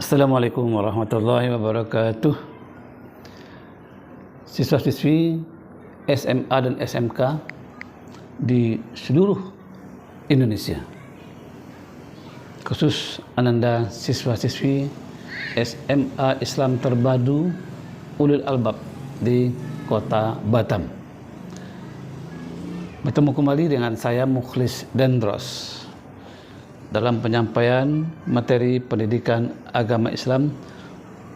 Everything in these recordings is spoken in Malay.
Assalamualaikum warahmatullahi wabarakatuh. Siswa-siswi SMA dan SMK di seluruh Indonesia, khusus Ananda siswa-siswi SMA Islam Terpadu Ulul Albab di Kota Batam. Bertemu kembali dengan saya Mukhlis Dendros dalam penyampaian materi pendidikan agama Islam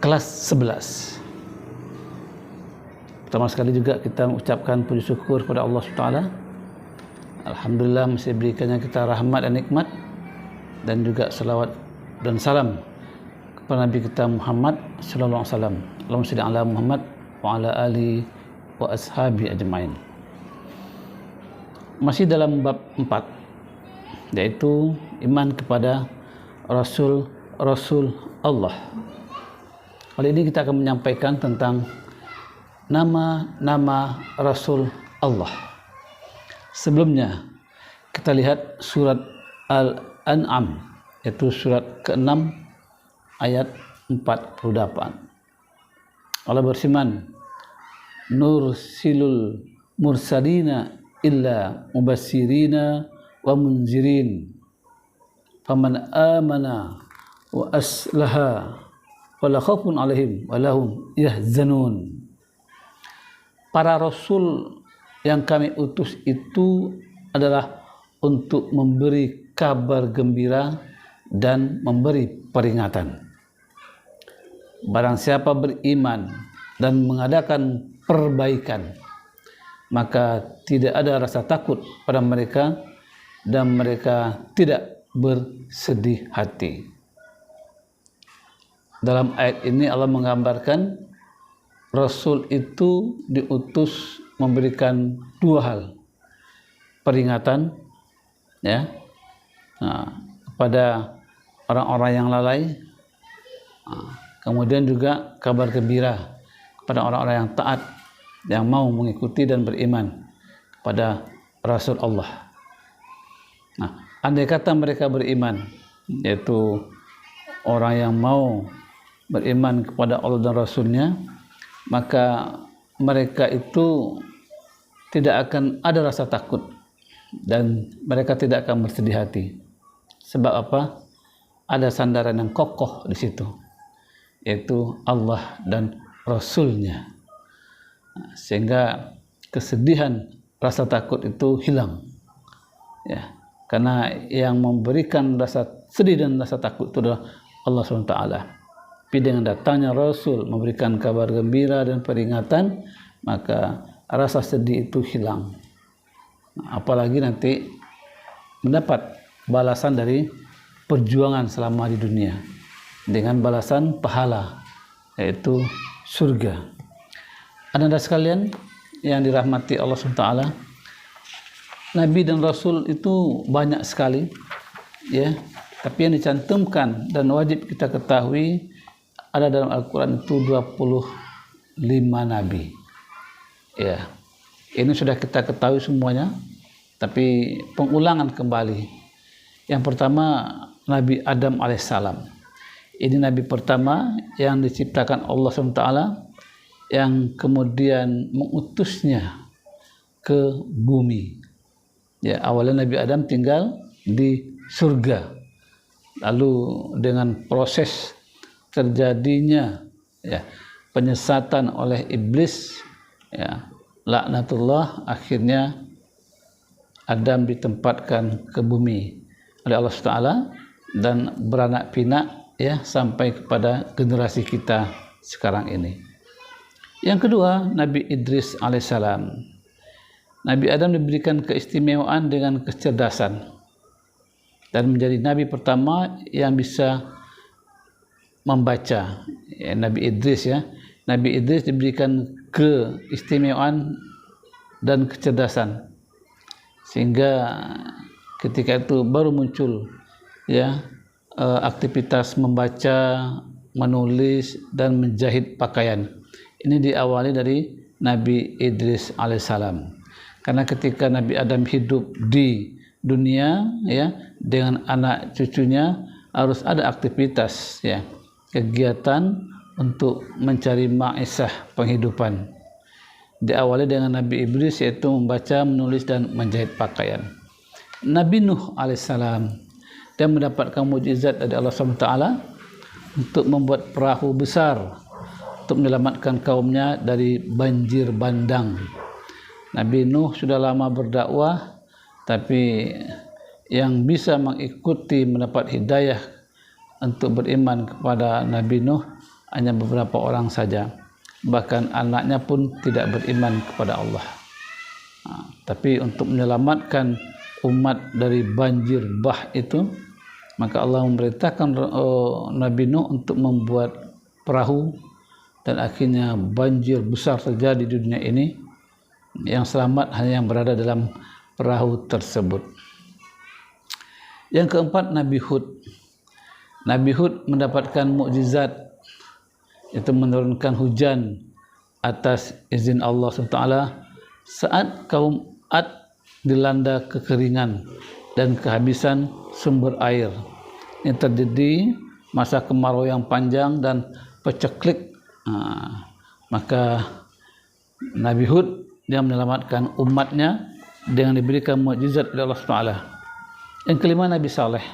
kelas 11. Pertama sekali juga kita mengucapkan puji syukur kepada Allah SWT. Alhamdulillah masih berikannya kita rahmat dan nikmat, dan juga salawat dan salam kepada Nabi kita Muhammad sallallahu alaihi wasallam. Allahumma shalli ala Muhammad wa ala ali wa ashabi ajmain. Masih dalam bab 4, yaitu iman kepada Rasul Allah. Kali ini kita akan menyampaikan tentang nama-nama Rasul Allah. Sebelumnya kita lihat surat Al-An'am, yaitu surat ke-6 ayat 48. Allah berfirman, Nursilul mursalina illa mubassirina wa munzirin faman amana wa aslaha wala khaufun alaihim walahum yahzanun. Para rasul yang kami utus itu adalah untuk memberi kabar gembira dan memberi peringatan. Barang siapa beriman dan mengadakan perbaikan, maka tidak ada rasa takut pada mereka dan mereka tidak bersedih hati. Dalam ayat ini Allah menggambarkan Rasul itu diutus memberikan dua hal. Peringatan kepada orang-orang yang lalai, kemudian juga kabar gembira kepada orang-orang yang taat, yang mau mengikuti dan beriman kepada Rasul Allah. Andai kata mereka beriman, yaitu orang yang mau beriman kepada Allah dan Rasulnya, maka mereka itu tidak akan ada rasa takut dan mereka tidak akan bersedih hati. Sebab apa? Ada sandaran yang kokoh di situ, yaitu Allah dan Rasulnya. Sehingga kesedihan, rasa takut itu hilang. Karena yang memberikan rasa sedih dan rasa takut itu adalah Allah SWT. Tapi dengan datangnya Rasul memberikan kabar gembira dan peringatan, maka rasa sedih itu hilang. Apalagi nanti mendapat balasan dari perjuangan selama di dunia dengan balasan pahala, yaitu surga. Anda sekalian yang dirahmati Allah SWT, Nabi dan Rasul itu banyak sekali, tapi yang dicantumkan dan wajib kita ketahui ada dalam Al-Quran itu 25 Nabi. Ini sudah kita ketahui semuanya, tapi pengulangan kembali. Yang pertama, Nabi Adam alaihissalam. Ini Nabi pertama yang diciptakan Allah SWT, yang kemudian mengutusnya ke bumi. Awalnya Nabi Adam tinggal di surga, lalu dengan proses terjadinya penyesatan oleh iblis, laknatullah, akhirnya Adam ditempatkan ke bumi oleh Allah SWT dan beranak pinak sampai kepada generasi kita sekarang ini. Yang kedua, Nabi Idris alaihissalam. Nabi Adam diberikan keistimewaan dengan kecerdasan dan menjadi nabi pertama yang bisa membaca. Nabi Idris Nabi Idris diberikan keistimewaan dan kecerdasan, sehingga ketika itu baru muncul aktivitas membaca, menulis dan menjahit pakaian. Ini diawali dari Nabi Idris alaihissalam. Karena ketika Nabi Adam hidup di dunia dengan anak cucunya harus ada aktivitas kegiatan untuk mencari ma'isah penghidupan. Diawali dengan Nabi Idris, yaitu membaca, menulis dan menjahit pakaian. Nabi Nuh alaihissalam, dia mendapatkan mukjizat dari Allah SWT untuk membuat perahu besar untuk menyelamatkan kaumnya dari banjir bandang. Nabi Nuh sudah lama berdakwah, tapi yang bisa mengikuti mendapat hidayah untuk beriman kepada Nabi Nuh hanya beberapa orang saja. Bahkan anaknya pun tidak beriman kepada Allah. Tapi untuk menyelamatkan umat dari banjir bah itu, maka Allah memerintahkan Nabi Nuh untuk membuat perahu, dan akhirnya banjir besar terjadi di dunia ini. Yang selamat hanya yang berada dalam perahu tersebut. Yang keempat, Nabi Hud. Nabi Hud mendapatkan mukjizat, itu menurunkan hujan atas izin Allah SWT saat kaum Ad dilanda kekeringan dan kehabisan sumber air. Ini terjadi masa kemarau yang panjang dan peceklik. Maka Nabi Hud dia menyelamatkan umatnya dengan diberikan mukjizat oleh Allah SWT. Yang kelima, Nabi Saleh.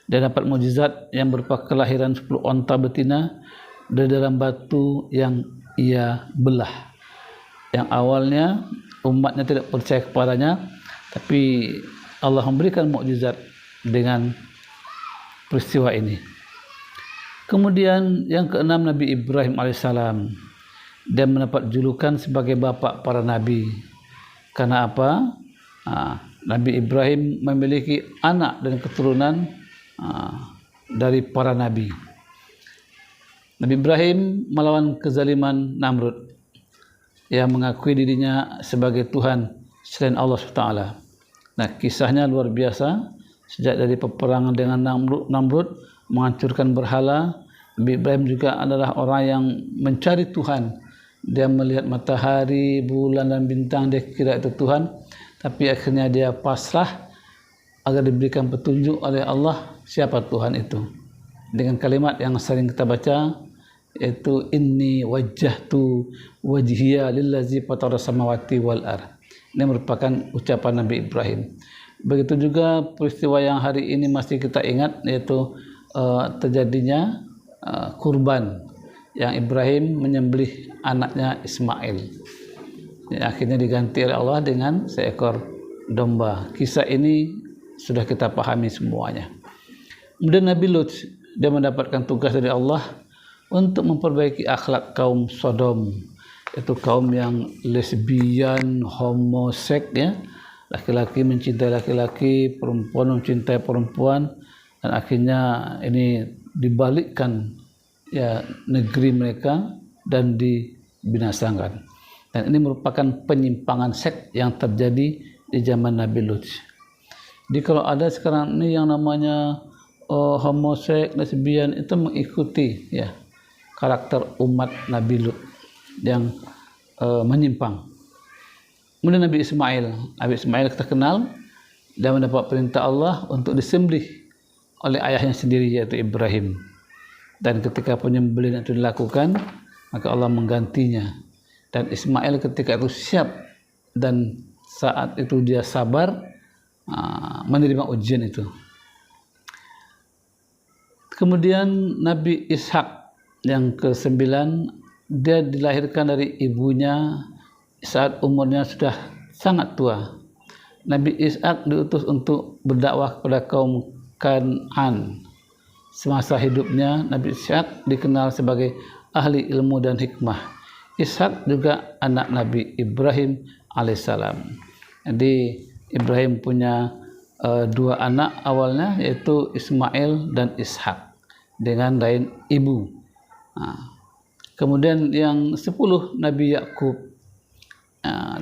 Dia dapat mukjizat yang berupa kelahiran 10 onta betina dari dalam batu yang ia belah. Yang awalnya umatnya tidak percaya kepadanya, tapi Allah memberikan mukjizat dengan peristiwa ini. Kemudian yang keenam, Nabi Ibrahim alaihissalam. Dia mendapat julukan sebagai bapak para nabi. Karena apa? Nabi Ibrahim memiliki anak dan keturunan dari para nabi. Nabi Ibrahim melawan kezaliman Namrud yang mengakui dirinya sebagai Tuhan selain Allah SWT. Nah, kisahnya luar biasa. Sejak dari peperangan dengan Namrud menghancurkan berhala, Nabi Ibrahim juga adalah orang yang mencari Tuhan. Dia melihat matahari, bulan dan bintang, dia kira itu Tuhan, tapi akhirnya dia pasrah agar diberikan petunjuk oleh Allah siapa Tuhan itu. Dengan kalimat yang sering kita baca, yaitu inni wajjahtu wajhiya lillazi fatara samawati wal ardh. Ini merupakan ucapan Nabi Ibrahim. Begitu juga peristiwa yang hari ini masih kita ingat, yaitu terjadinya kurban yang Ibrahim menyembelih anaknya Ismail. Akhirnya diganti oleh Allah dengan seekor domba. Kisah ini sudah kita pahami semuanya. Kemudian Nabi Lut, dia mendapatkan tugas dari Allah untuk memperbaiki akhlak kaum Sodom, itu kaum yang lesbian, homoseks, ya. Laki-laki mencintai laki-laki, perempuan mencintai perempuan, dan akhirnya ini dibalikkan, ya, negeri mereka dan dibinasakan. Dan ini merupakan penyimpangan seks yang terjadi di zaman Nabi Lut. Jadi kalau ada sekarang ini yang namanya homoseks, lesbian, itu mengikuti, ya, karakter umat Nabi Lut yang menyimpang. Kemudian Nabi Ismail kita kenal, dia mendapat perintah Allah untuk disembelih oleh ayahnya sendiri, yaitu Ibrahim. Dan ketika penyembelihan itu dilakukan, maka Allah menggantinya. Dan Ismail ketika itu siap, dan saat itu dia sabar menerima ujian itu. Kemudian Nabi Ishak yang ke-9, dia dilahirkan dari ibunya saat umurnya sudah sangat tua. Nabi Ishak diutus untuk berdakwah kepada kaum Kan'an. Semasa hidupnya, Nabi Ishak dikenal sebagai ahli ilmu dan hikmah. Ishak juga anak Nabi Ibrahim alaihissalam. Jadi Ibrahim punya 2 anak awalnya, yaitu Ismail dan Ishak, dengan lain ibu. Kemudian yang 10, Nabi Yakub.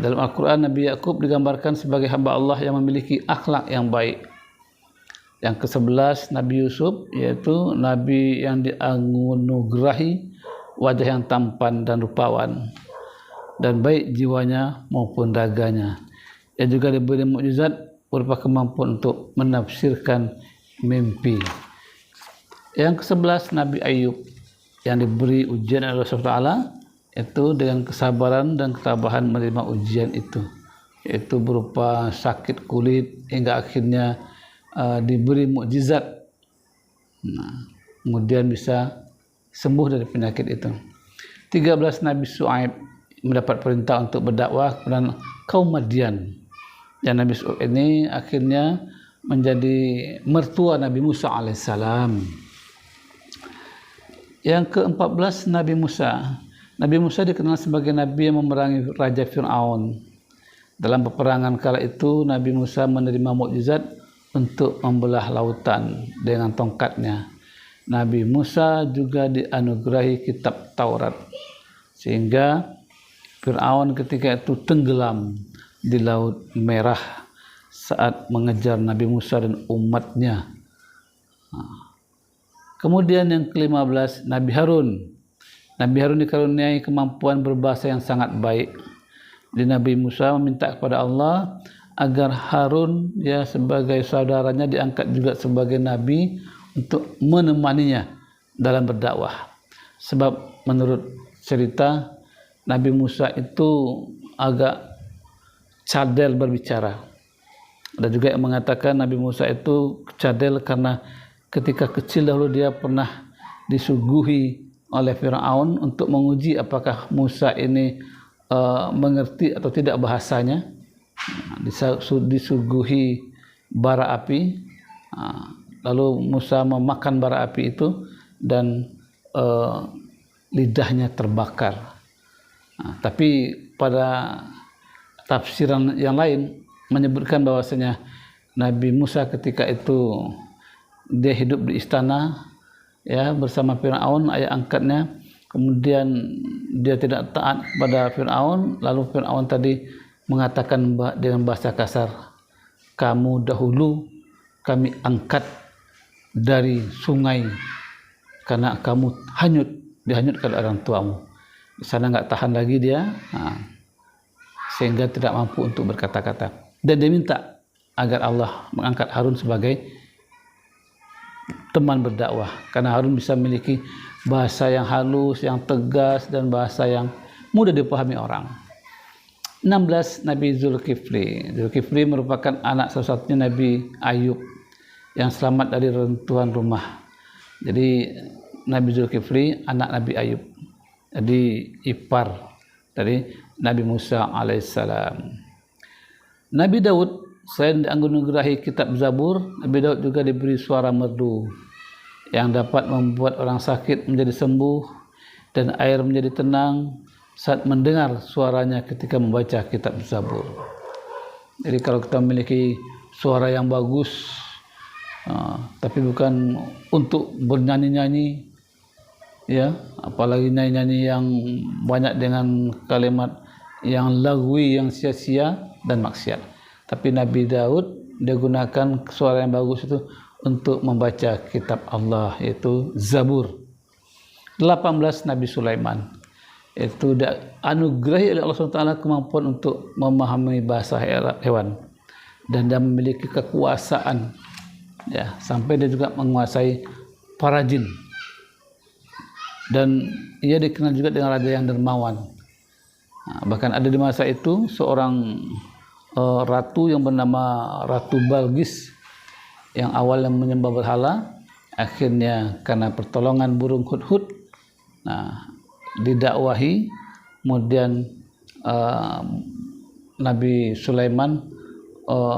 Dalam Al-Quran, Nabi Yakub digambarkan sebagai hamba Allah yang memiliki akhlak yang baik. Yang ke-11, Nabi Yusuf, yaitu Nabi yang dianugerahi wajah yang tampan dan rupawan, dan baik jiwanya maupun raganya. Ia juga diberi mukjizat berupa kemampuan untuk menafsirkan mimpi. Yang ke-11 Nabi Ayub yang diberi ujian oleh Allah SWT itu dengan kesabaran dan ketabahan menerima ujian itu, yaitu berupa sakit kulit hingga akhirnya diberi mukjizat. Kemudian bisa sembuh dari penyakit itu. 13 Nabi Shu'aib mendapat perintah untuk berdakwah kepada kaum Madian. Dan Nabi Shu'aib ini akhirnya menjadi mertua Nabi Musa alaihissalam. Yang ke-14 Nabi Musa. Nabi Musa dikenal sebagai Nabi yang memerangi Raja Fir'aun. Dalam peperangan kala itu Nabi Musa menerima mukjizat untuk membelah lautan dengan tongkatnya. Nabi Musa juga dianugerahi kitab Taurat, sehingga Fir'aun ketika itu tenggelam di Laut Merah saat mengejar Nabi Musa dan umatnya. Kemudian yang ke-15 Nabi Harun. Nabi Harun dikaruniai kemampuan berbahasa yang sangat baik. Jadi Nabi Musa meminta kepada Allah agar Harun ya sebagai saudaranya diangkat juga sebagai nabi untuk menemaninya dalam berdakwah. Sebab menurut cerita Nabi Musa itu agak cadel berbicara. Ada juga yang mengatakan Nabi Musa itu cadel karena ketika kecil dahulu dia pernah disuguhi oleh Fir'aun untuk menguji apakah Musa ini mengerti atau tidak bahasanya. Disuguhi bara api, lalu Musa memakan bara api itu dan lidahnya terbakar. Tapi pada tafsiran yang lain menyebutkan bahwasanya Nabi Musa ketika itu dia hidup di istana ya bersama Fir'aun ayah angkatnya, kemudian dia tidak taat pada Fir'aun, lalu Fir'aun tadi mengatakan dengan bahasa kasar, kamu dahulu kami angkat dari sungai karena kamu dihanyutkan orang tuamu. Di sana nggak tahan lagi dia, sehingga tidak mampu untuk berkata-kata, dan dia minta agar Allah mengangkat Harun sebagai teman berdakwah, karena Harun bisa memiliki bahasa yang halus, yang tegas, dan bahasa yang mudah dipahami orang. 16 Nabi Zulkifli. Zulkifli merupakan anak satu-satunya Nabi Ayub yang selamat dari reruntuhan rumah. Jadi Nabi Zulkifli anak Nabi Ayub, jadi ipar dari Nabi Musa alaihissalam. Nabi Daud selain dianugerahi kitab Zabur, Nabi Daud juga diberi suara merdu yang dapat membuat orang sakit menjadi sembuh dan air menjadi tenang saat mendengar suaranya ketika membaca kitab Zabur. Jadi kalau kita memiliki suara yang bagus, tapi bukan untuk bernyanyi-nyanyi, ya, apalagi nyanyi-nyanyi yang banyak dengan kalimat yang lagwi, yang sia-sia dan maksiat. Tapi Nabi Daud dia gunakan suara yang bagus itu untuk membaca kitab Allah, yaitu Zabur. 18 Nabi Sulaiman. Itu dianugerahi oleh Allah SWT kemampuan untuk memahami bahasa hewan, dan dia memiliki kekuasaan ya sampai dia juga menguasai para jin, dan ia dikenal juga dengan raja yang dermawan. Bahkan ada di masa itu seorang ratu yang bernama Ratu Balqis yang awalnya menyembah berhala, akhirnya karena pertolongan burung hudhud didakwahi, kemudian Nabi Sulaiman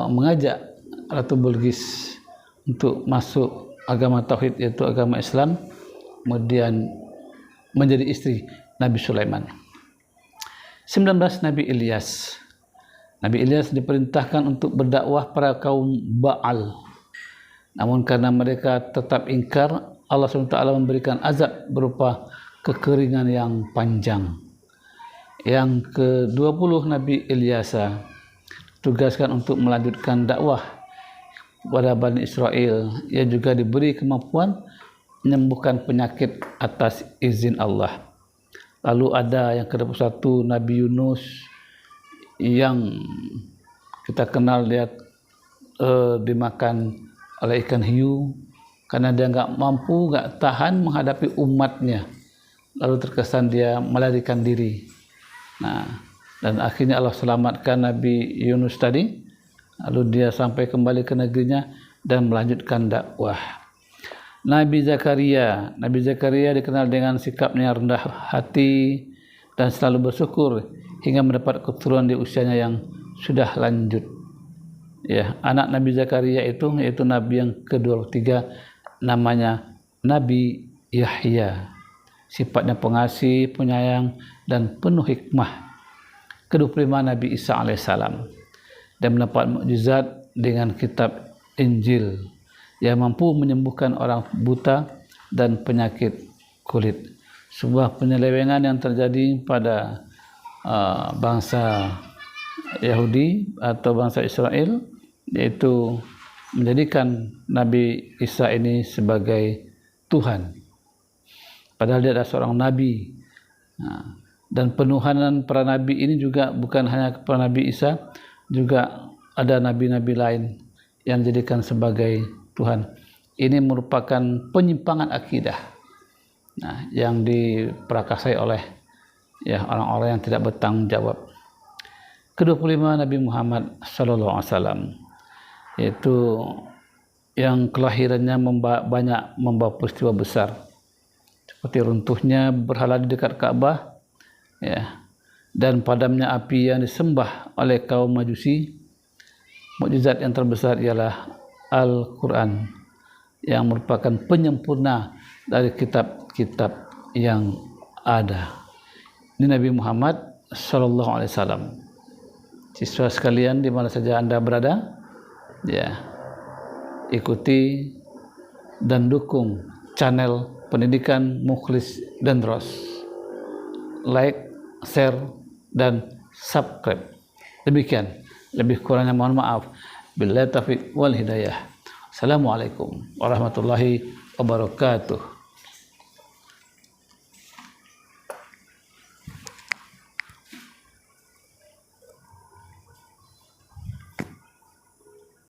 mengajak Ratu Balqis untuk masuk agama tauhid, yaitu agama Islam, kemudian menjadi istri Nabi Sulaiman. 19 Nabi Ilyas. Nabi Ilyas diperintahkan untuk berdakwah pada kaum Baal, namun karena mereka tetap ingkar, Allah SWT memberikan azab berupa kekeringan yang panjang. Yang ke-20 Nabi Ilyasa tugaskan untuk melanjutkan dakwah kepada Bani Israel. Ia juga diberi kemampuan menyembuhkan penyakit atas izin Allah. Lalu ada yang ke-21 Nabi Yunus yang kita kenal dia dimakan oleh ikan hiu karena dia enggak mampu, enggak tahan menghadapi umatnya. Lalu terkesan dia melarikan diri. Nah, dan akhirnya Allah selamatkan Nabi Yunus tadi. Lalu dia sampai kembali ke negerinya dan melanjutkan dakwah. Nabi Zakaria dikenal dengan sikapnya rendah hati dan selalu bersyukur hingga mendapat keturunan di usianya yang sudah lanjut. Ya, anak Nabi Zakaria itu yaitu nabi yang ke-23, namanya Nabi Yahya. Sifatnya pengasih, penyayang dan penuh hikmah. Ke-25 Nabi Isa alaihissalam, dan mendapat mukjizat dengan kitab Injil yang mampu menyembuhkan orang buta dan penyakit kulit. Sebuah penyelewengan yang terjadi pada bangsa Yahudi atau bangsa Israel, yaitu menjadikan Nabi Isa ini sebagai Tuhan, padahal dia adalah seorang nabi. Dan penuhanan para nabi ini juga bukan hanya kepada Nabi Isa, juga ada nabi-nabi lain yang dijadikan sebagai Tuhan. Ini merupakan penyimpangan akidah, yang diperakasai oleh orang-orang yang tidak bertanggung jawab. Ke-25 Nabi Muhammad sallallahu alaihi wasallam, yaitu yang kelahirannya membawa peristiwa besar, seperti runtuhnya berhala di dekat Ka'bah, dan padamnya api yang disembah oleh kaum Majusi. Mukjizat yang terbesar ialah Al-Quran, yang merupakan penyempurna dari kitab-kitab yang ada. Ini Nabi Muhammad sallallahu alaihi wasallam. Siswa sekalian di mana saja Anda berada, ikuti dan dukung channel Pendidikan Mukhlis dan Dros. Like, share dan subscribe. Demikian, lebih kurangnya mohon maaf. Billahi taufiq wal hidayah. Assalamualaikum warahmatullahi wabarakatuh.